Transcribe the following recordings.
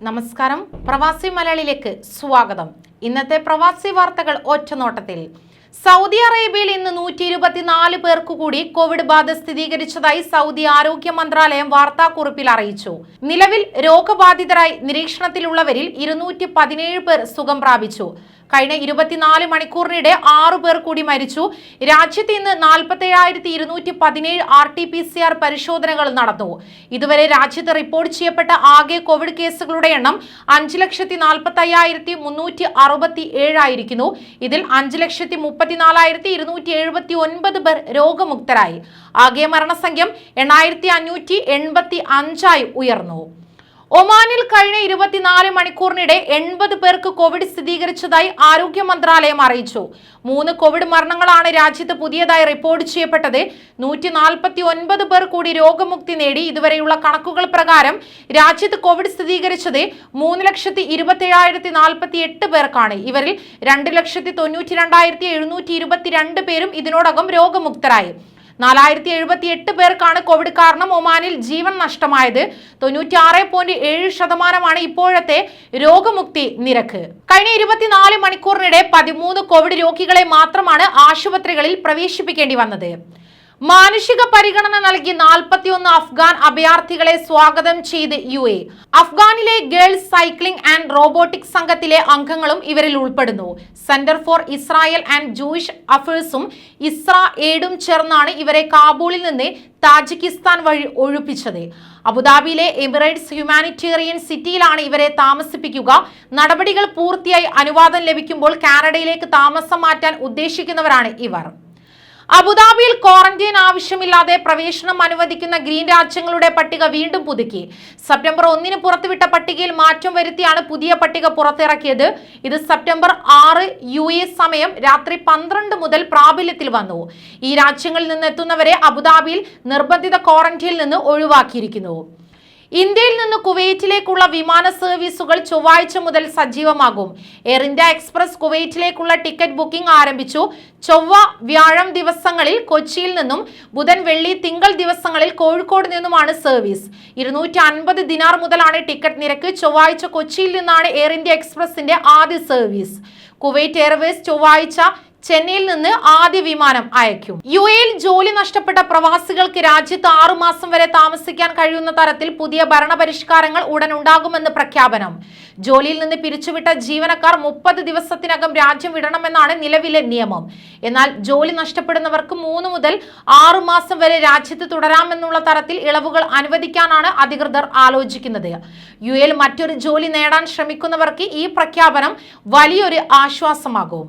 നമസ്കാരം, പ്രവാസി മലയാളിയിലേക്ക് സ്വാഗതം. ഇന്നത്തെ പ്രവാസി വാർത്തകൾ ഒറ്റനോട്ടത്തിൽ. സൗദി അറേബ്യയിൽ ഇന്ന് 124 പേർക്ക് കൂടി കോവിഡ് ബാധ സ്ഥിരീകരിച്ചതായി സൗദി ആരോഗ്യ മന്ത്രാലയം വാർത്താക്കുറിപ്പിൽ അറിയിച്ചു. നിലവിൽ രോഗബാധിതരായി നിരീക്ഷണത്തിലുള്ളവരിൽ 217 പേർ സുഖം പ്രാപിച്ചു. കഴിഞ്ഞ 24 മണിക്കൂറിനിടെ 6 പേർ കൂടി മരിച്ചു. രാജ്യത്ത് ഇന്ന് 47,217 RT-PCR പരിശോധനകൾ നടന്നു. ഇതുവരെ രാജ്യത്ത് റിപ്പോർട്ട് ചെയ്യപ്പെട്ട ആകെ കോവിഡ് കേസുകളുടെ എണ്ണം 5,45,367 ആയിരിക്കുന്നു. ഇതിൽ 5,34,279 പേർ രോഗമുക്തരായി. ആകെ മരണസംഖ്യ 8,585 ഉയർന്നു. ഒമാനിൽ കഴിഞ്ഞ 24 മണിക്കൂറിനിടെ 80 പേർക്ക് കോവിഡ് സ്ഥിരീകരിച്ചതായി ആരോഗ്യ മന്ത്രാലയം അറിയിച്ചു. 3 കോവിഡ് മരണങ്ങളാണ് രാജ്യത്ത് പുതിയതായി റിപ്പോർട്ട് ചെയ്യപ്പെട്ടത്. 149 പേർ കൂടി രോഗമുക്തി നേടി. ഇതുവരെയുള്ള കണക്കുകൾ പ്രകാരം രാജ്യത്ത് കോവിഡ് സ്ഥിരീകരിച്ചത് 3,27,048 പേർക്കാണ്. ഇവരിൽ 2,92,722 പേരും ഇതിനോടകം രോഗമുക്തരായി. 4,078 പേർക്കാണ് കോവിഡ് കാരണം ഒമാനിൽ ജീവൻ നഷ്ടമായത്. 96.7% ഇപ്പോഴത്തെ രോഗമുക്തി നിരക്ക്. കഴിഞ്ഞ 24 മണിക്കൂറിനിടെ 13 കോവിഡ് രോഗികളെ മാത്രമാണ് ആശുപത്രികളിൽ പ്രവേശിപ്പിക്കേണ്ടി വന്നത്. മാനുഷിക പരിഗണന നൽകി 41 അഫ്ഗാൻ അഭയാർത്ഥികളെ സ്വാഗതം ചെയ്ത് UAE. അഫ്ഗാനിലെ ഗേൾസ് സൈക്ലിംഗ് ആൻഡ് റോബോട്ടിക്സ് സംഘത്തിലെ അംഗങ്ങളും ഇവരിൽ ഉൾപ്പെടുന്നു. Centre for Israel and Jewish അഫേഴ്സും ഇസ്രായേഡും ചേർന്നാണ് ഇവരെ കാബൂളിൽ നിന്ന് താജിക്കിസ്ഥാൻ വഴി ഒഴിപ്പിച്ചത്. അബുദാബിയിലെ എമിറേറ്റ്സ് ഹ്യൂമാനിറ്റേറിയൻ സിറ്റിയിലാണ് ഇവരെ താമസിപ്പിക്കുക. നടപടികൾ പൂർത്തിയായി അനുവാദം ലഭിക്കുമ്പോൾ കാനഡയിലേക്ക് താമസം മാറ്റാൻ ഉദ്ദേശിക്കുന്നവരാണ് ഇവർ. അബുദാബിയിൽ ക്വാറന്റൈൻ ആവശ്യമില്ലാതെ പ്രവേശനം അനുവദിക്കുന്ന ഗ്രീൻ രാജ്യങ്ങളുടെ പട്ടിക വീണ്ടും പുതുക്കി. സെപ്റ്റംബർ 1 പുറത്തുവിട്ട പട്ടികയിൽ മാറ്റം വരുത്തിയാണ് പുതിയ പട്ടിക പുറത്തിറക്കിയത്. ഇത് സെപ്റ്റംബർ 6 UAE സമയം രാത്രി 12 മുതൽ പ്രാബല്യത്തിൽ വന്നു. ഈ രാജ്യങ്ങളിൽ നിന്നെത്തുന്നവരെ അബുദാബിയിൽ നിർബന്ധിത ക്വാറന്റൈനിൽ നിന്ന് ഒഴിവാക്കിയിരിക്കുന്നു. ഇന്ത്യയിൽ നിന്ന് കുവൈറ്റിലേക്കുള്ള വിമാന സർവീസുകൾ ചൊവ്വാഴ്ച മുതൽ സജീവമാകും. എയർ ഇന്ത്യ എക്സ്പ്രസ് കുവൈറ്റിലേക്കുള്ള ടിക്കറ്റ് ബുക്കിംഗ് ആരംഭിച്ചു. ചൊവ്വ, വ്യാഴം ദിവസങ്ങളിൽ കൊച്ചിയിൽ നിന്നും, ബുധൻ, വെള്ളി, തിങ്കൾ ദിവസങ്ങളിൽ കോഴിക്കോട് നിന്നുമാണ് സർവീസ്. 250 ദിനാർ മുതലാണ് ടിക്കറ്റ് നിരക്ക്. ചൊവ്വാഴ്ച കൊച്ചിയിൽ നിന്നാണ് എയർ ഇന്ത്യ എക്സ്പ്രസിന്റെ ആദ്യ സർവീസ്. കുവൈറ്റ് എയർവേസ് ചൊവ്വാഴ്ച ചെന്നൈയിൽ നിന്ന് ആദ്യ വിമാനം അയക്കും. UAEയിൽ ജോലി നഷ്ടപ്പെട്ട പ്രവാസികൾക്ക് രാജ്യത്ത് 6 മാസം വരെ താമസിക്കാൻ കഴിയുന്ന തരത്തിൽ പുതിയ ഭരണപരിഷ്കാരങ്ങൾ ഉടൻ ഉണ്ടാകുമെന്ന് പ്രഖ്യാപനം. ജോലിയിൽ നിന്ന് പിരിച്ചുവിട്ട ജീവനക്കാർ 30 ദിവസത്തിനകം രാജ്യം വിടണമെന്നാണ് നിലവിലെ നിയമം. എന്നാൽ ജോലി നഷ്ടപ്പെടുന്നവർക്ക് 3 മുതൽ 6 മാസം വരെ രാജ്യത്ത് തുടരാമെന്നുള്ള തരത്തിൽ ഇളവുകൾ അനുവദിക്കാനാണ് അധികൃതർ ആലോചിക്കുന്നത്. UAEയിൽ മറ്റൊരു ജോലി നേടാൻ ശ്രമിക്കുന്നവർക്ക് ഈ പ്രഖ്യാപനം വലിയൊരു ആശ്വാസമാകും.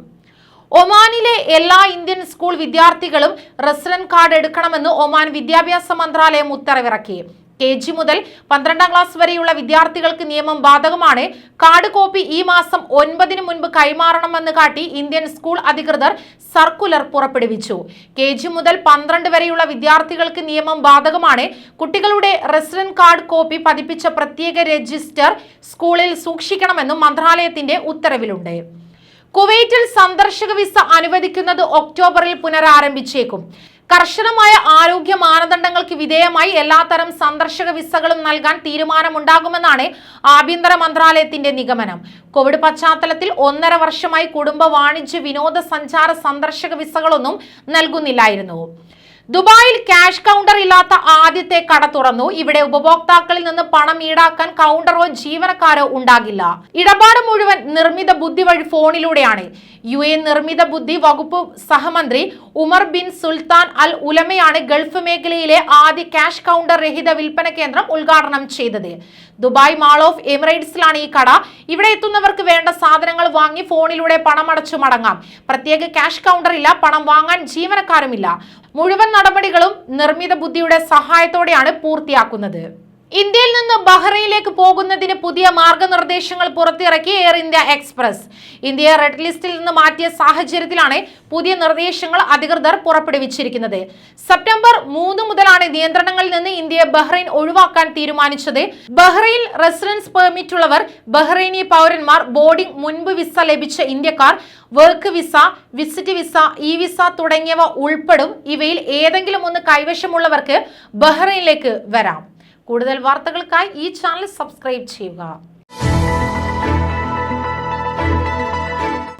ഒമാനിലെ എല്ലാ ഇന്ത്യൻ സ്കൂൾ വിദ്യാർത്ഥികളും റെസിഡന്റ് കാർഡ് എടുക്കണമെന്ന് ഒമാൻ വിദ്യാഭ്യാസ മന്ത്രാലയം ഉത്തരവിറക്കി. KG മുതൽ 12ാം ക്ലാസ് വരെയുള്ള വിദ്യാർത്ഥികൾക്ക് നിയമം ബാധകമാണ്. കാർഡ് കോപ്പി ഈ മാസം 9 മുൻപ് കൈമാറണമെന്ന് കാട്ടി ഇന്ത്യൻ സ്കൂൾ അധികൃതർ സർക്കുലർ പുറപ്പെടുവിച്ചു. KG മുതൽ 12 വരെയുള്ള വിദ്യാർത്ഥികൾക്ക് നിയമം ബാധകമാണ്. കുട്ടികളുടെ റെസിഡന്റ് കാർഡ് കോപ്പി പതിപ്പിച്ച പ്രത്യേക രജിസ്റ്റർ സ്കൂളിൽ സൂക്ഷിക്കണമെന്നും മന്ത്രാലയത്തിന്റെ ഉത്തരവിലുണ്ട്. കുവൈറ്റിൽ സന്ദർശക വിസ അനുവദിക്കുന്നത് ഒക്ടോബറിൽ പുനരാരംഭിച്ചേക്കും. കർശനമായ ആരോഗ്യ മാനദണ്ഡങ്ങൾക്ക് വിധേയമായി എല്ലാത്തരം സന്ദർശക വിസകളും നൽകാൻ തീരുമാനമുണ്ടാകുമെന്നാണ് ആഭ്യന്തര മന്ത്രാലയത്തിന്റെ നിഗമനം. കോവിഡ് പശ്ചാത്തലത്തിൽ 1.5 വർഷമായി കുടുംബ, വാണിജ്യ, വിനോദസഞ്ചാര സന്ദർശക വിസകളൊന്നും നൽകുന്നില്ലായിരുന്നു. ദുബായിൽ ക്യാഷ് കൗണ്ടർ ഇല്ലാത്ത ആദ്യത്തെ കട തുറന്നു. ഇവിടെ ഉപഭോക്താക്കളിൽ നിന്ന് പണം ഈടാക്കാൻ കൗണ്ടറോ ജീവനക്കാരോ ഉണ്ടാകില്ല. ഇടപാട് മുഴുവൻ നിർമ്മിത ബുദ്ധി വഴി ഫോണിലൂടെയാണ്. UAE നിർമ്മിത ബുദ്ധി വകുപ്പ് സഹമന്ത്രി ഉമർ ബിൻ സുൽത്താൻ അൽ ഉലമയാണ് ഗൾഫ് മേഖലയിലെ ആദ്യ ക്യാഷ് കൗണ്ടർ രഹിത വിൽപ്പന കേന്ദ്രം ഉദ്ഘാടനം ചെയ്തത്. ദുബായ് മാൾ ഓഫ് എമിറേറ്റ്സിലാണ് ഈ കട. ഇവിടെ എത്തുന്നവർക്ക് വേണ്ട സാധനങ്ങൾ വാങ്ങി ഫോണിലൂടെ പണമടച്ചു മടങ്ങാം. പ്രത്യേക ക്യാഷ് കൗണ്ടർ ഇല്ല. പണം വാങ്ങാൻ ജീവനക്കാരുമില്ല. മുഴുവൻ നടപടികളും നിർമ്മിത ബുദ്ധിയുടെ സഹായത്തോടെയാണ് പൂർത്തിയാക്കുന്നത്. ഇന്ത്യയിൽ നിന്ന് ബഹ്റൈനിലേക്ക് പോകുന്നതിന് പുതിയ മാർഗനിർദ്ദേശങ്ങൾ പുറത്തിറക്കി എയർ ഇന്ത്യ എക്സ്പ്രസ്. ഇന്ത്യയെ റെഡ് ലിസ്റ്റിൽ നിന്ന് മാറ്റിയ സാഹചര്യത്തിലാണ് പുതിയ നിർദ്ദേശങ്ങൾ അധികൃതർ പുറപ്പെടുവിച്ചിരിക്കുന്നത്. സെപ്റ്റംബർ 3 മുതലാണ് നിയന്ത്രണങ്ങളിൽ നിന്ന് ഇന്ത്യയെ ബഹ്റൈൻ ഒഴിവാക്കാൻ തീരുമാനിച്ചത്. ബഹ്റൈൻ റെസിഡൻസ് പെർമിറ്റ് ഉള്ളവർ, ബഹ്റൈനി പൗരന്മാർ, ബോർഡിംഗ് മുൻപ് വിസ ലഭിച്ച ഇന്ത്യക്കാർ, work visa, visit visa, E visa തുടങ്ങിയവ ഉൾപ്പെടും. ഇവയിൽ ഏതെങ്കിലും ഒന്ന് കൈവശമുള്ളവർക്ക് ബഹ്റൈനിലേക്ക് വരാം. കൂടുതൽ വാർത്തകൾക്കായി ഈ ചാനൽ സബ്സ്ക്രൈബ് ചെയ്യുക.